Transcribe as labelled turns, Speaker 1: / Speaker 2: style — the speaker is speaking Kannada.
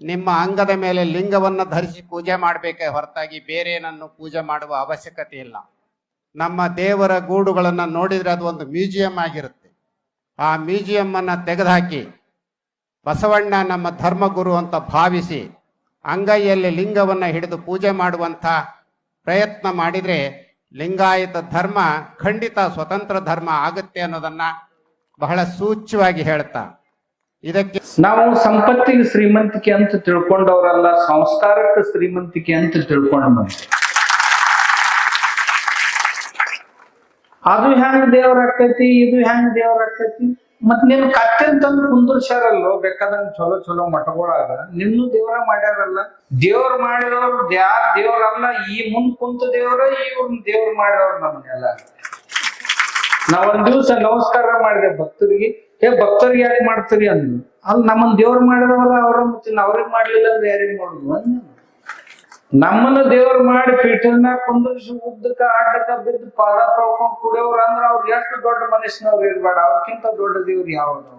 Speaker 1: ನಿಮ್ಮ ಅಂಗದ ಮೇಲೆ ಲಿಂಗವನ್ನು ಧರಿಸಿ ಪೂಜೆ ಮಾಡಬೇಕೇ ಹೊರತಾಗಿ ಬೇರೆ ಏನನ್ನು ಪೂಜೆ ಮಾಡುವ ಅವಶ್ಯಕತೆ ಇಲ್ಲ. ನಮ್ಮ ದೇವರ ಗೂಡುಗಳನ್ನು ನೋಡಿದರೆ ಅದು ಒಂದು ಮ್ಯೂಸಿಯಂ ಆಗಿರುತ್ತೆ. ಆ ಮ್ಯೂಸಿಯಂ ತೆಗೆದುಹಾಕಿ ಬಸವಣ್ಣ ನಮ್ಮ ಧರ್ಮಗುರು ಅಂತ ಭಾವಿಸಿ ಅಂಗೈಯಲ್ಲಿ ಲಿಂಗವನ್ನು ಹಿಡಿದು ಪೂಜೆ ಮಾಡುವಂಥ ಪ್ರಯತ್ನ ಮಾಡಿದರೆ ಲಿಂಗಾಯತ ಧರ್ಮ ಖಂಡಿತ ಸ್ವತಂತ್ರ ಧರ್ಮ ಆಗುತ್ತೆ ಅನ್ನೋದನ್ನ ಬಹಳ ಸೂಚ್ಯವಾಗಿ ಹೇಳ್ತಾ, ಇದಕ್ಕೆ
Speaker 2: ನಾವು ಸಂಪತ್ತಿಗೆ ಶ್ರೀಮಂತಿಕೆ ಅಂತ ತಿಳ್ಕೊಂಡವರಲ್ಲ, ಸಂಸ್ಕಾರಕ್ಕೆ ಶ್ರೀಮಂತಿಕೆ ಅಂತ ತಿಳ್ಕೊಂಡ. ಅದು ಹೆಂಗ್ ದೇವ್ರಾಕೈತಿ, ಇದು ಹೆಂಗ್ ದೇವ್ರಾಕೈತಿ. ಮತ್ ನಿನ್ ಕತ್ತೆನ್ ತಂದು ಕುಂದರ್ಸ್ಯಾರಲ್ಲೋ ಬೇಕಾದಂಗ ಚಲೋ ಚಲೋ ಮಠಗಳಾಗ, ನಿನ್ನೂ ದೇವ್ರ ಮಾಡ್ಯಾರಲ್ಲ. ದೇವ್ರ ಮಾಡಿದವ್ರು ಯಾರ ದೇವ್ರಲ್ಲ, ಈ ಮುಂದ್ ಕುಂತ ದೇವ್ರ, ಇವ್ರನ್ನ ದೇವ್ರ ಮಾಡಿದವ್ರು ನಮ್ಮನ್ನೆಲ್ಲ. ನಾವೊಂದ್ ದಿವ್ಸ ನಮಸ್ಕಾರ ಮಾಡಿದೆ ಭಕ್ತರಿಗೆ. ಭಕ್ತರಿಗೆ ಯಾಕೆ ಮಾಡ್ತೀರಿ ಅಂದ್ರು. ಅಲ್ಲಿ ನಮ್ಮನ್ನ ದೇವ್ರ ಮಾಡಿದವ್ರ ಅವ್ರ ಮತ್ತೆ ಅವ್ರಿಗೆ ಮಾಡ್ಲಿಲ್ಲ ಅಂದ್ರೆ ಯಾರಿಗೆ ಮಾಡುದು ಅಂದ. ನಮ್ಮನ್ನ ದೇವ್ರ ಮಾಡಿ ಪೀಠದ ಮ್ಯಾಗ ಕುಂದರ್ಸಿ ಉದ್ದಕ್ಕ ಅಡ್ಡಕ್ಕ ಬಿದ್ದು ಪಾದ ತೊಳ್ಕೊಂಡ್ ಕುಡಿಯೋರು ಅಂದ್ರ ಅವ್ರು ಎಷ್ಟು ದೊಡ್ಡ ಮನುಷ್ಯನವ್ರು ಇರ್ಬೇಡ, ಅವ್ರಕ್ಕಿಂತ ದೊಡ್ಡ ದೇವ್ರು ಯಾವ್ದು.